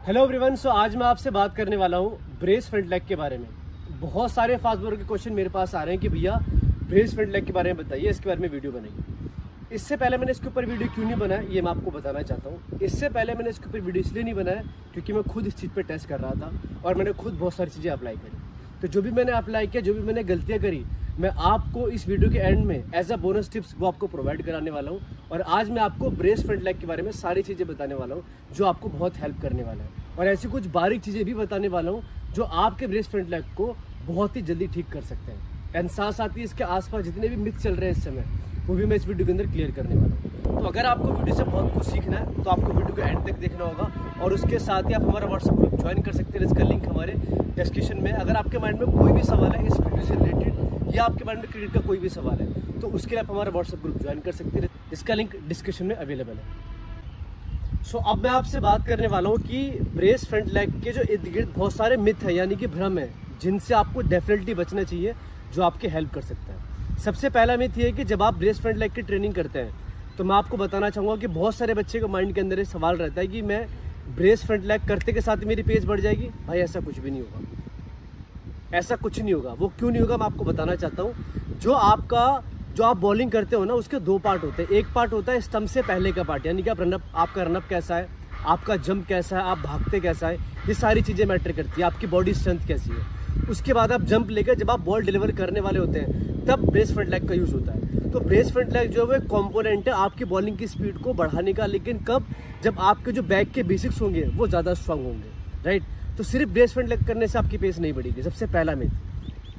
Hello everyone. सो आज मैं आपसे बात करने वाला हूँ ब्रेस फ्रंट लेग के बारे में। बहुत सारे फास्ट बॉलर के क्वेश्चन मेरे पास आ रहे हैं कि भैया ब्रेस फ्रंट लेग के बारे में बताइए, इसके बारे में वीडियो बनाइए। इससे पहले मैंने इसके ऊपर वीडियो क्यों नहीं बनाया ये मैं आपको बताना चाहता हूँ। इससे पहले मैंने इसके ऊपर वीडियो इसलिए नहीं बनाया क्योंकि मैं खुद इस चीज़ पर टेस्ट कर रहा था और मैंने खुद बहुत सारी चीज़ें अप्लाई करी। तो जो भी मैंने अप्लाई किया, जो भी मैंने गलतियाँ करी, मैं आपको इस वीडियो के एंड में एज अ बोनस टिप्स वो आपको प्रोवाइड कराने वाला हूँ। और आज मैं आपको ब्रेस फ्रंट लेग के बारे में सारी चीज़ें बताने वाला हूँ जो आपको बहुत हेल्प करने वाला है। और ऐसी कुछ बारीक चीज़ें भी बताने वाला हूँ जो आपके ब्रेस फ्रंट लेग को बहुत ही जल्दी ठीक कर सकते हैं। एंड साथ साथ ही इसके आसपास जितने भी मिथ चल रहे हैं इस समय, वो भी मैं इस वीडियो के अंदर क्लियर करने वाला हूँ। तो अगर आपको वीडियो से बहुत कुछ सीखना है तो आपको वीडियो को एंड तक देखना होगा। और उसके साथ ही आप हमारा व्हाट्सएप ग्रुप ज्वाइन कर सकते हैं, इसका लिंक हमारे डिस्क्रिप्शन में। अगर आपके माइंड में कोई भी सवाल है इस वीडियो से रिलेटेड या आपके माइंड में क्रिकेट का कोई भी सवाल है तो उसके लिए आप हमारा व्हाट्सएप ग्रुप ज्वाइन कर सकते हैं, इसका लिंक डिस्क्रिप्शन में अवेलेबल है। सो अब मैं आपसे बात करने वाला हूँ कि ब्रेस फ्रंट लेग के जो इर्द गिर्द बहुत सारे मिथ है यानी कि भ्रम है जिनसे आपको डेफिनेटली बचना चाहिए, जो आपके हेल्प कर सकता है। सबसे पहला मिथ ये है कि जब आप ब्रेस फ्रंट लेग की ट्रेनिंग करते हैं तो मैं आपको बताना चाहूँगा कि बहुत सारे बच्चे के माइंड के अंदर ये सवाल रहता है कि मैं ब्रेस फ्रंट लेग करते के साथ मेरी पेस बढ़ जाएगी। भाई ऐसा कुछ भी नहीं होगा, ऐसा कुछ नहीं होगा। वो क्यों नहीं होगा मैं आपको बताना चाहता हूँ। जो आप बॉलिंग करते हो ना, उसके दो पार्ट होते हैं। एक पार्ट होता है स्टंप से पहले का पार्ट, यानी कि आपका रनअप कैसा है, आपका जंप कैसा है, आप भागते कैसा है, ये सारी चीज़ें मैटर करती है, आपकी बॉडी स्ट्रेंथ कैसी है। उसके बाद आप जंप लेकर जब आप बॉल डिलीवर करने वाले होते हैं तब ब्रेस फ्रंट लेग का यूज़ होता है। तो ब्रेस फ्रंट लेग जो है वो कॉम्पोनेंट है आपकी बॉलिंग की स्पीड को बढ़ाने का, लेकिन कब? जब आपके जो बैक के बेसिक्स होंगे वो ज़्यादा स्ट्रांग होंगे, राइट। तो सिर्फ ब्रेस फ्रंट लेग करने से आपकी पेस नहीं बढ़ेगी, सबसे पहला मिथ।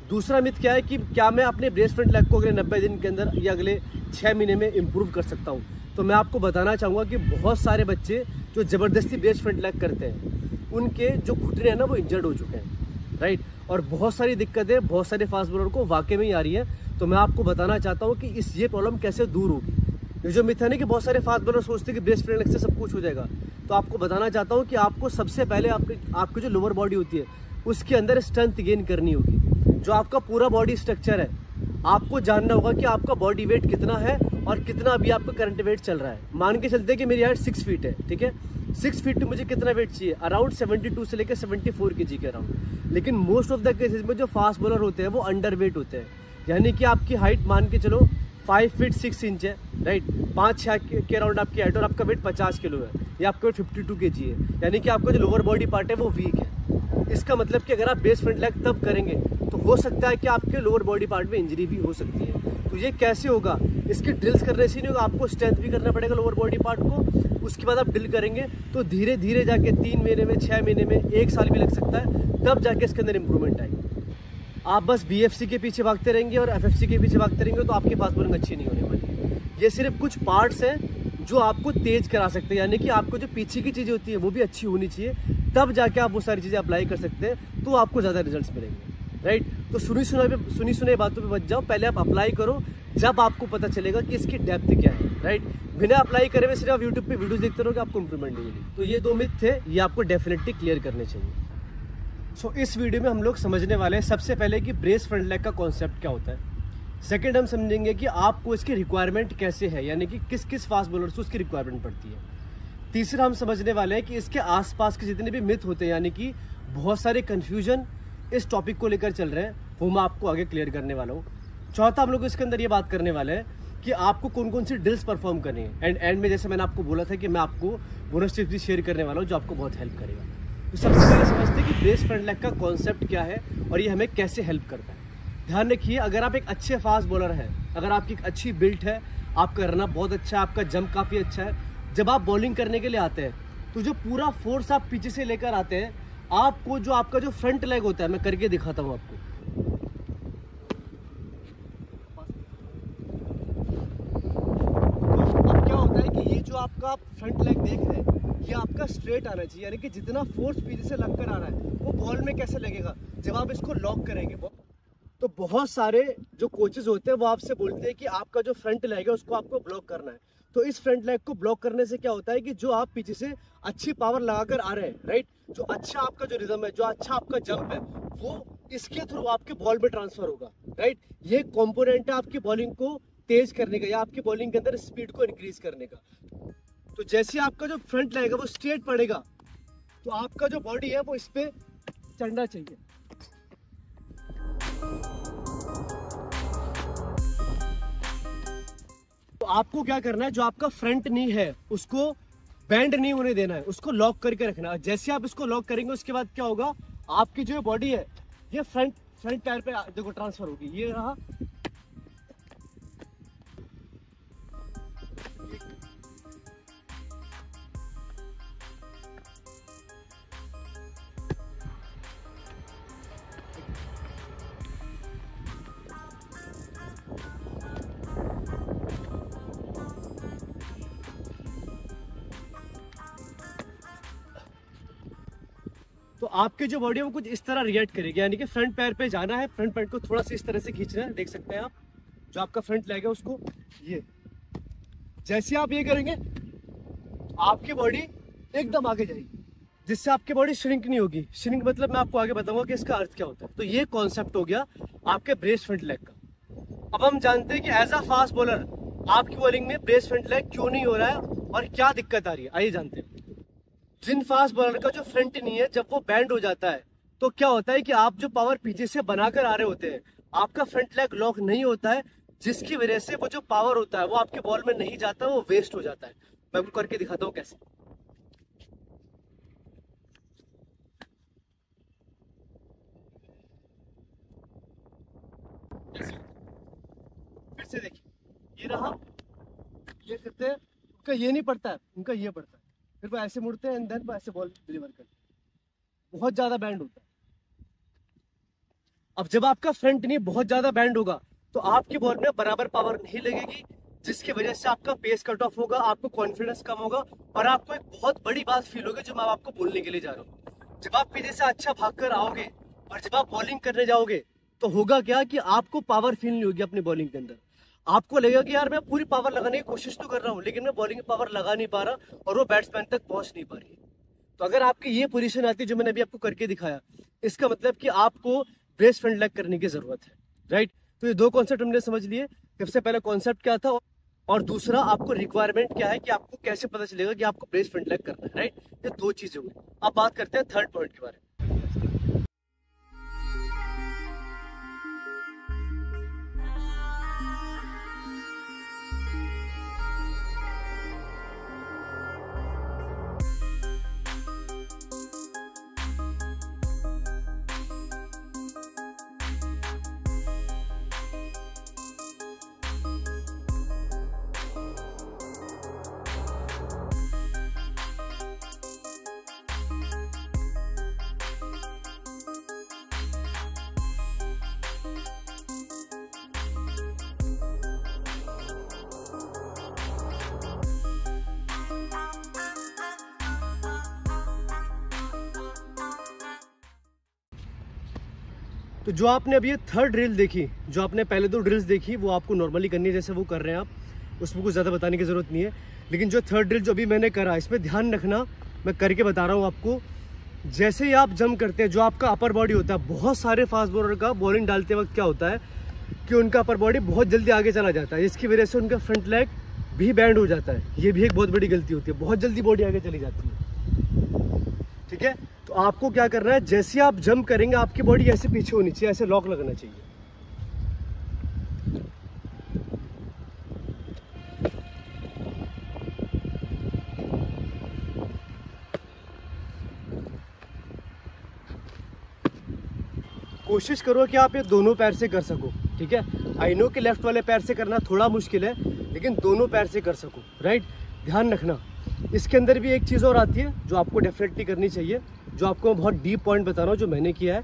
दूसरा मिथ क्या है कि क्या मैं अपने ब्रेस फ्रंट लेग को अगले 90 दिन के अंदर या अगले 6 महीने में इम्प्रूव कर सकता हूँ? तो मैं आपको बताना चाहूँगा कि बहुत सारे बच्चे जो ज़बरदस्ती ब्रेस फ्रंट लेग करते हैं उनके जो घुटने हैं ना वो इंजर्ड हो चुके हैं, राइट। और बहुत सारी दिक्कतें बहुत सारे फास्ट बॉलर को वाकई में ही आ रही है। तो मैं आपको बताना चाहता हूँ कि ये प्रॉब्लम कैसे दूर होगी। ये जो मिथ है ना कि बहुत सारे फास्ट बॉलर सोचते हैं कि ब्रेस फ्रंट लेग से सब कुछ हो जाएगा, तो आपको बताना चाहता हूँ कि आपको सबसे पहले आपकी जो लोअर बॉडी होती है उसके अंदर स्ट्रेंथ गेन करनी होगी। जो आपका पूरा बॉडी स्ट्रक्चर है आपको जानना होगा कि आपका बॉडी वेट कितना है और कितना अभी आपका करंट वेट चल रहा है। मान के चलते हैं कि मेरी हाइट 6 फीट है, ठीक है। 6 फीट में मुझे कितना वेट चाहिए? अराउंड 72 से लेकर 74 kg के अराउंड। लेकिन मोस्ट ऑफ द केसेस में जो फास्ट बॉलर होते हैं वो अंडर वेट होते हैं, यानी कि आपकी हाइट मान के चलो 5 फीट 6 इंच है, राइट। 5-6 के अराउंड आपकी हाइट और आपका वेट 50 किलो है या आपका वेट 52 kg है, यानी कि आपका जो लोअर बॉडी पार्ट है वो वीक है। इसका मतलब कि अगर आप ब्रेस फ्रंट लेग तब करेंगे तो हो सकता है कि आपके लोअर बॉडी पार्ट में इंजरी भी हो सकती है। तो ये कैसे होगा? इसकी ड्रिल्स करने से नहीं होगा, आपको स्ट्रेंथ भी करना पड़ेगा लोअर बॉडी पार्ट को। उसके बाद आप ड्रिल करेंगे तो धीरे धीरे जाके 3 महीने में, 6 महीने में, 1 साल भी लग सकता है, तब जाके इसके अंदर इंप्रूवमेंट आएगी। आप बस BFC के पीछे भागते रहेंगे और FFC के पीछे भागते रहेंगे तो आपकी फास्ट बॉलिंग अच्छी नहीं होने वाली। ये सिर्फ कुछ पार्ट्स हैं जो आपको तेज करा सकते हैं, यानी कि आपको जो पीछे की चीज़ें होती है वो भी अच्छी होनी चाहिए, तब जाके आप वो सारी चीज़ें अप्लाई कर सकते हैं तो आपको ज़्यादा रिजल्ट्स मिलेंगे, राइट। तो सुनी सुनाई बातों पे बच जाओ, पहले आप अप्लाई करो, जब आपको पता चलेगा कि इसकी डेप्थ क्या है, राइट। बिना अप्लाई करे हुए सिर्फ आप यूट्यूब पे वीडियोस देखते रहोगे, आपको इंप्रूवमेंट नहीं मिलेगी। तो ये 2 मिथ थे, ये आपको डेफिनेटली क्लियर करने चाहिए। सो इस वीडियो में हम लोग समझने वाले हैं सबसे पहले कि ब्रेस फ्रंट लेग का कॉन्सेप्ट क्या होता है। सेकेंड हम समझेंगे कि आपको इसकी रिक्वायरमेंट कैसे है, यानी कि किस किस फास्ट बॉलर से उसकी रिक्वायरमेंट पड़ती है। तीसरा हम समझने वाले हैं कि इसके आसपास के जितने भी मिथ होते हैं, यानी कि बहुत सारे कन्फ्यूजन इस टॉपिक को लेकर चल रहे हैं, वो मैं आपको आगे क्लियर करने वाला हूँ। चौथा हम लोग इसके अंदर ये बात करने वाले हैं कि आपको कौन कौन सी ड्रिल्स परफॉर्म करनी है। एंड में जैसे मैंने आपको बोला था कि मैं आपको बोनस टिप्स भी शेयर करने वाला हूँ जो आपको बहुत हेल्प करेगा। तो सबसे पहले समझते हैं कि ब्रेस फ्रंट लेग का कॉन्सेप्ट क्या है और ये हमें कैसे हेल्प करता है। ध्यान रखिए, अगर आप एक अच्छे फास्ट बॉलर हैं, अगर आपकी एक अच्छी बिल्ट है, आपका रनअप बहुत अच्छा है, आपका जंप काफ़ी अच्छा है, जब आप बॉलिंग करने के लिए आते हैं तो जो पूरा फोर्स आप पीछे से लेकर आते हैं, आपको जो आपका जो फ्रंट लेग होता है, मैं करके दिखाता हूँ आपको। अब क्या होता है कि ये जो आपका फ्रंट लेग देख रहे हैं ये आपका स्ट्रेट आना चाहिए, यानी कि जितना फोर्स पीछे से लगकर आ रहा है वो बॉल में कैसे लगेगा जब आप इसको लॉक करेंगे। तो बहुत सारे जो कोचेज होते हैं वो आपसे बोलते हैं कि आपका जो फ्रंट लेग है उसको आपको ब्लॉक करना है। तो इस फ्रंट लेग को ब्लॉक करने से क्या होता है कि जो आप पीछे से अच्छी पावर लगाकर आ रहे हैं, राइट, जो अच्छा आपका जो रिदम है, जो अच्छा आपका जंप है, वो इसके थ्रू आपके बॉल में ट्रांसफर होगा, राइट। ये कंपोनेंट है आपकी बॉलिंग को तेज करने का या आपकी बॉलिंग के अंदर स्पीड को इंक्रीज करने का। तो जैसे आपका जो फ्रंट लेग है वो स्ट्रेट पड़ेगा, तो आपका जो बॉडी है वो इस पे चढ़ना चाहिए। तो आपको क्या करना है, जो आपका फ्रंट नी है उसको बैंड नहीं होने देना है, उसको लॉक करके रखना है। जैसे आप इसको लॉक करेंगे उसके बाद क्या होगा, आपकी जो बॉडी है ये फ्रंट पैर पे देखो ट्रांसफर होगी। ये रहा, तो आपकी जो बॉडी है वो कुछ इस तरह रिएक्ट करेगी, यानी कि फ्रंट पैर पे जाना है, फ्रंट पैर को थोड़ा सा इस तरह से खींचना है। देख सकते हैं आप, जो आपका फ्रंट लेग है उसको, ये जैसे आप ये करेंगे आपकी बॉडी एकदम आगे जाएगी, जिससे आपकी बॉडी श्रिंक नहीं होगी। श्रिंक मतलब मैं आपको आगे बताऊंगा कि इसका अर्थ क्या होता है। तो ये कॉन्सेप्ट हो गया आपके ब्रेस फ्रंट लेग का। अब हम जानते हैं कि एज अ फास्ट बॉलर आपकी बॉलिंग में ब्रेस फ्रंट लेग क्यों नहीं हो रहा है और क्या दिक्कत आ रही है, आइए जानते हैं। जिन फास्ट बॉलर का जो फ्रंट नहीं है, जब वो बैंड हो जाता है तो क्या होता है कि आप जो पावर पीछे से बनाकर आ रहे होते हैं, आपका फ्रंट लेग लॉक नहीं होता है, जिसकी वजह से वो जो पावर होता है वो आपके बॉल में नहीं जाता, वो वेस्ट हो जाता है। मैं आपको करके दिखाता हूँ कैसे। फिर से देखिए, ये रहा, ये करते हैं, उनका ये नहीं पड़ता है, उनका ये पड़ता है, फिर वो ऐसे मुड़ते हैं एंड देन वो ऐसे बॉल डिलीवर करते हैं। बहुत ज्यादा बैंड होता है। अब जब आपका फ्रंट नहीं बहुत ज्यादा बैंड होगा तो आपकी बॉल में बराबर पावर नहीं लगेगी, जिसकी वजह से आपका पेस कट ऑफ होगा, आपको कॉन्फिडेंस कम होगा और आपको एक बहुत बड़ी बात फील होगी जो मैं आपको बोलने के लिए जा रहा हूँ। जब आप पीछे से अच्छा भाग कर आओगे और जब आप बॉलिंग करने जाओगे तो होगा क्या कि आपको पावर फील नहीं होगी अपनी बॉलिंग के अंदर। आपको लगेगा कि यार मैं पूरी पावर लगाने की कोशिश तो कर रहा हूँ लेकिन मैं बॉलिंग में पावर लगा नहीं पा रहा और वो बैट्समैन तक पहुंच नहीं पा रही। तो अगर आपकी ये पोजीशन आती है जो मैंने अभी आपको करके दिखाया, इसका मतलब कि आपको ब्रेस फ्रंट लेग करने की जरूरत है, राइट। तो ये दो कॉन्सेप्ट हमने समझ लिए। सबसे पहला कॉन्सेप्ट क्या था और दूसरा आपको रिक्वायरमेंट क्या है कि आपको कैसे पता चलेगा कि आपको ब्रेस फ्रंट लेग करना है, राइट। ये दो चीजें हुई। अब बात करते हैं थर्ड पॉइंट के बारे में। तो जो आपने अभी ये थर्ड ड्रिल देखी, जो आपने पहले दो ड्रिल्स देखी वो आपको नॉर्मली करनी है जैसे वो कर रहे हैं आप, उसमें कुछ ज़्यादा बताने की ज़रूरत नहीं है। लेकिन जो थर्ड ड्रिल जो अभी मैंने करा, इसमें ध्यान रखना, मैं करके बता रहा हूँ आपको। जैसे ही आप जंप करते हैं, जो आपका अपर बॉडी होता है, बहुत सारे फास्ट बॉलर का बॉलिंग डालते वक्त क्या होता है कि उनका अपर बॉडी बहुत जल्दी आगे चला जाता है, जिसकी वजह से उनका फ्रंट लेग भी बैंड हो जाता है। ये भी एक बहुत बड़ी गलती होती है, बहुत जल्दी बॉडी आगे चली जाती है, ठीक है। तो आपको क्या करना है, जैसे आप जंप करेंगे आपकी बॉडी ऐसे पीछे होनी चाहिए, ऐसे लॉक लगना चाहिए। कोशिश करो कि आप ये दोनों पैर से कर सको, ठीक है। आई नो कि लेफ्ट वाले पैर से करना थोड़ा मुश्किल है, लेकिन दोनों पैर से कर सको, राइट। ध्यान रखना, इसके अंदर भी एक चीज़ और आती है जो आपको डेफिनेटली करनी चाहिए, जो आपको बहुत डीप पॉइंट बता रहा हूँ जो मैंने किया है।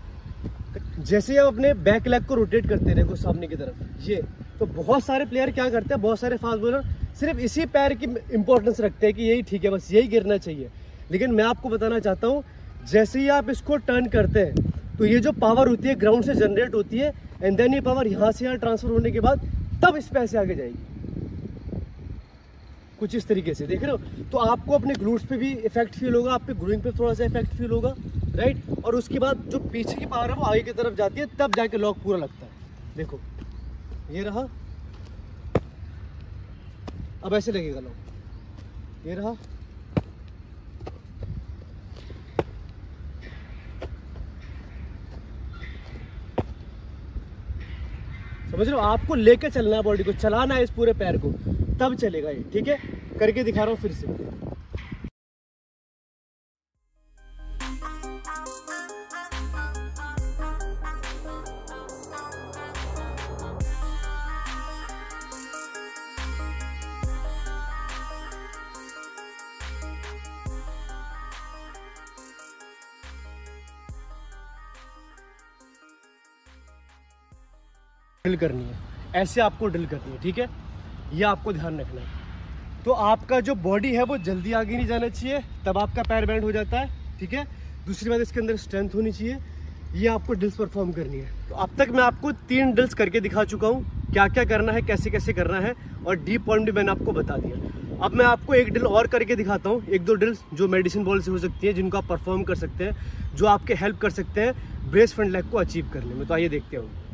जैसे आप अपने बैक लेग को रोटेट करते रहे सामने की तरफ, ये तो बहुत सारे प्लेयर क्या करते हैं, बहुत सारे फास्ट बॉलर सिर्फ इसी पैर की इंपॉर्टेंस रखते हैं कि यही ठीक है, बस यही गिरना चाहिए। लेकिन मैं आपको बताना चाहता हूँ, जैसे ही आप इसको टर्न करते हैं तो ये जो पावर होती है ग्राउंड से जनरेट होती है एंड देन ये पावर यहाँ से यहाँ ट्रांसफर होने के बाद तब इस पैर से आगे जाएगी, कुछ इस तरीके से, देख रहे हो। तो आपको अपने ग्लूट्स पे भी इफेक्ट फील होगा, आपके ग्रूइंग पे थोड़ा सा इफेक्ट फील होगा, राइट। और उसके बाद जो पीछे की पावर है वो आगे की तरफ जाती है, तब जाके लॉक पूरा लगता है। देखो ये रहा, अब ऐसे लगेगा लॉक, ये रहा, समझ लो, आपको लेके चलना है, बॉडी को चलाना है इस पूरे पैर को, तब चलेगा ये। ठीक है, करके दिखा रहा हूँ फिर से। ड्रिल करनी है, ऐसे आपको ड्रिल करनी है। ठीक है, ये आपको ध्यान रखना है। तो आपका जो बॉडी है वो जल्दी आगे नहीं जाना चाहिए, तब आपका पैर बैंड हो जाता है। ठीक है, दूसरी बात इसके अंदर स्ट्रेंथ होनी चाहिए। ये आपको ड्रिल्स परफॉर्म करनी है। तो अब तक मैं आपको 3 ड्रिल्स करके दिखा चुका हूँ, क्या क्या करना है, कैसे कैसे करना है, और डीप पॉइंट भी मैंने आपको बता दिया। अब मैं आपको एक ड्रिल और करके दिखाता हूँ, 1-2 ड्रिल्स जो मेडिसिन बॉल से हो सकती है, जिनको आप परफॉर्म कर सकते हैं, जो आपके हेल्प कर सकते हैं ब्रेस फ्रंट लेग को अचीव करने में। तो आइए देखते हैं।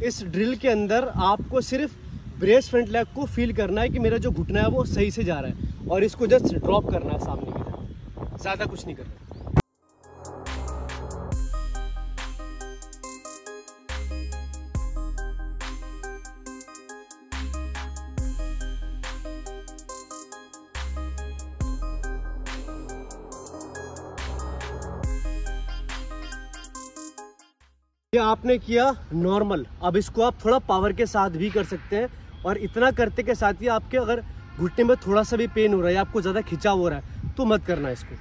इस ड्रिल के अंदर आपको सिर्फ ब्रेस फ्रंट लेग को फील करना है कि मेरा जो घुटना है वो सही से जा रहा है, और इसको जस्ट ड्रॉप करना है सामने की तरफ, ज़्यादा कुछ नहीं करना। ये आपने किया नॉर्मल, अब इसको आप थोड़ा पावर के साथ भी कर सकते हैं, और इतना करते के साथ ही आपके अगर घुटने में थोड़ा सा भी पेन हो रहा है या आपको ज़्यादा खिंचाव हो रहा है तो मत करना इसको।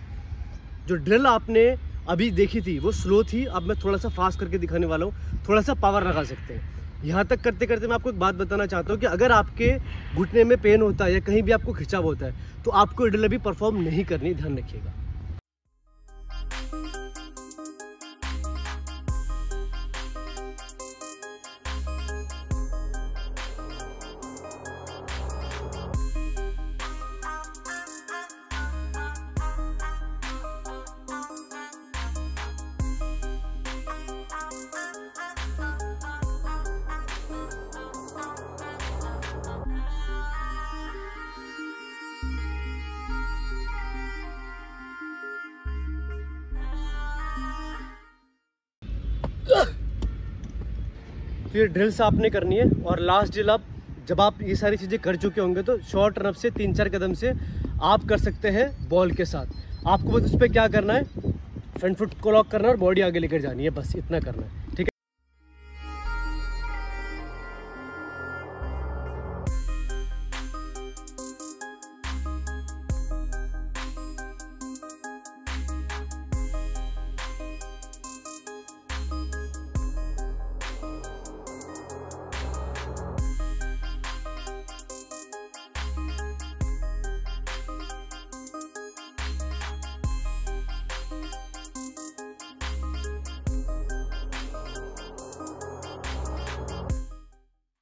जो ड्रिल आपने अभी देखी थी वो स्लो थी, अब मैं थोड़ा सा फास्ट करके दिखाने वाला हूँ, थोड़ा सा पावर लगा सकते हैं। यहाँ तक करते करते मैं आपको एक बात बताना चाहता हूँ कि अगर आपके घुटने में पेन होता है या कहीं भी आपको खिंचाव होता है तो आपको ड्रिल अभी परफॉर्म नहीं करनी, ध्यान रखिएगा। तो ये ड्रिल्स आपने करनी है, और लास्ट ड्रिल आप जब आप ये सारी चीज़ें कर चुके होंगे तो शॉर्ट रन से 3-4 कदम से आप कर सकते हैं बॉल के साथ। आपको बस उस पर क्या करना है, फ्रंट फुट को लॉक करना है और बॉडी आगे लेकर जानी है, बस इतना करना है। ठीक है,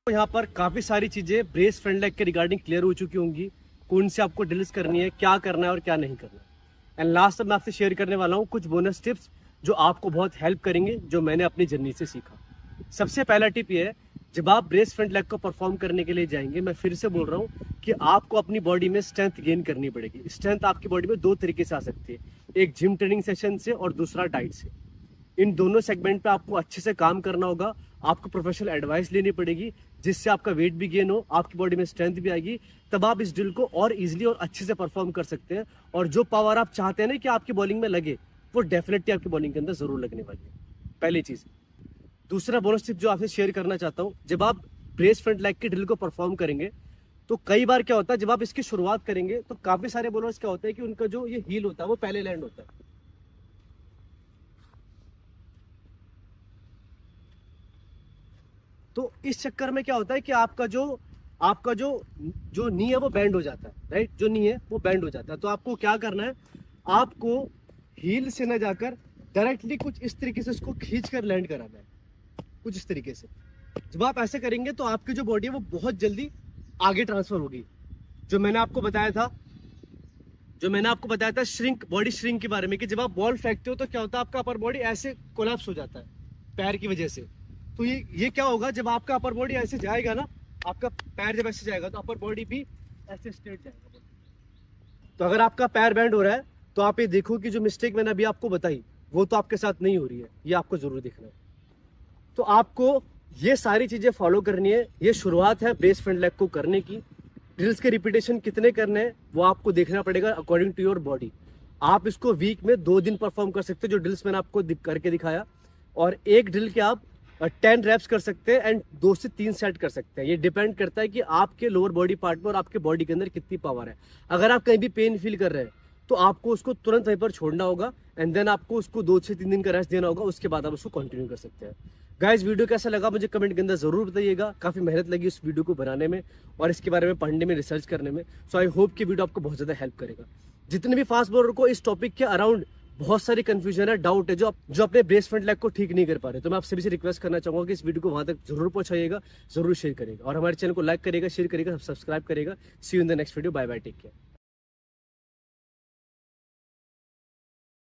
यहाँ पर काफी सारी चीजें ब्रेस फ्रंट लेग के रिगार्डिंग क्लियर हो चुकी होंगी, कौन से आपको ड्रिल्स करनी है, क्या करना है और क्या नहीं करना है। एंड लास्ट मैं आपसे शेयर करने वाला हूँ कुछ बोनस टिप्स जो आपको बहुत हेल्प करेंगे, जो मैंने अपनी जर्नी से सीखा। सबसे पहला टिप ये है, जब आप ब्रेस फ्रंट लेग को परफॉर्म करने के लिए जाएंगे, मैं फिर से बोल रहा हूँ कि आपको अपनी बॉडी में स्ट्रेंथ गेन करनी पड़ेगी। स्ट्रेंथ आपकी बॉडी में 2 तरीके से आ सकती है, एक जिम ट्रेनिंग सेशन से और दूसरा डाइट से। इन दोनों सेगमेंट पे आपको अच्छे से काम करना होगा, आपको प्रोफेशनल एडवाइस लेनी पड़ेगी, जिससे आपका वेट भी गेन हो, आपकी बॉडी में स्ट्रेंथ भी आएगी, तब आप इस ड्रिल को और इजीली और अच्छे से परफॉर्म कर सकते हैं। और जो पावर आप चाहते हैं ना कि आपकी बॉलिंग में लगे, वो डेफिनेटली आपकी बॉलिंग के अंदर जरूर लगने वाली है, पहली चीज। दूसरा बोनस टिप जो आपसे शेयर करना चाहता हूँ, जब आप ब्रेस फ्रंट लेग की ड्रिल को परफॉर्म करेंगे तो कई बार क्या होता है, जब आप इसकी शुरुआत करेंगे तो काफी सारे बॉलर्स क्या होता है कि उनका जो ये हील होता है वो पहले लैंड होता है। तो इस चक्कर में क्या होता है कि आपका जो नी है वो बैंड हो जाता है, राइट, जो नी है वो बैंड हो जाता है। तो आपको क्या करना है, आपको हील से ना जाकर डायरेक्टली कुछ इस तरीके से उसको खींचकर लैंड कराना है, कुछ इस तरीके से। जब आप ऐसे करेंगे तो आपकी जो बॉडी है वो बहुत जल्दी आगे ट्रांसफर होगी। जो मैंने आपको बताया था श्रिंक, बॉडी श्रिंक के बारे में, कि जब आप बॉल फेंकते हो तो क्या होता है, आपका अपर बॉडी ऐसे कोलैप्स हो जाता है पैर की वजह से। तो ये क्या होगा, जब आपका अपर बॉडी ऐसे जाएगा ना आपका पैर जब ऐसे जाएगा तो अपर बॉडी भी ऐसे स्ट्रेट जाएगा। तो अगर आपका पैर बैंड हो रहा है तो आप ये देखो कि जो मिस्टेक मैंने अभी आपको बताई वो तो आपके साथ नहीं हो रही है, ये आपको जरूर देखना है। तो आपको ये सारी चीजें फॉलो करनी है। ये शुरुआत है ब्रेस फ्रंट लेग को करने की। ड्रिल्स के रिपीटेशन कितने करने हैं वो आपको देखना पड़ेगा अकॉर्डिंग टू योर बॉडी। आप इसको वीक में 2 दिन परफॉर्म कर सकते हो, जो ड्रिल्स मैंने आपको करके दिखाया, और एक ड्रिल के आप 10 रैप्स कर सकते हैं एंड 2 से 3 सेट कर सकते हैं। ये डिपेंड करता है कि आपके लोअर बॉडी पार्ट में और आपके बॉडी के अंदर कितनी पावर है। अगर आप कहीं भी पेन फील कर रहे हैं तो आपको उसको तुरंत वहीं पर छोड़ना होगा एंड देन आपको उसको 2 से 3 दिन का रेस्ट देना होगा, उसके बाद आप उसको कंटिन्यू कर सकते हैं। गाइस, वीडियो कैसा लगा मुझे कमेंट के अंदर जरूर बताइएगा। काफी मेहनत लगी इस वीडियो को बनाने में और इसके बारे में पढ़ने में, रिसर्च करने में। सो आई होप कि वीडियो आपको बहुत ज्यादा हेल्प करेगा। जितने भी फास्ट बॉलर को इस टॉपिक के अराउंड बहुत सारी कंफ्यूजन है, डाउट है, जो अपने ब्रेस फ्रंट लेग को ठीक नहीं कर पा रहे, तो मैं आप सभी से रिक्वेस्ट करना चाहूंगा कि इस वीडियो को वहां तक जरूर पहुंचाइएगा, जरूर शेयर करेगा और हमारे चैनल को लाइक करेगा, शेयर करेगा, सब्सक्राइब करेगा। See you in the next video. Bye bye, take care.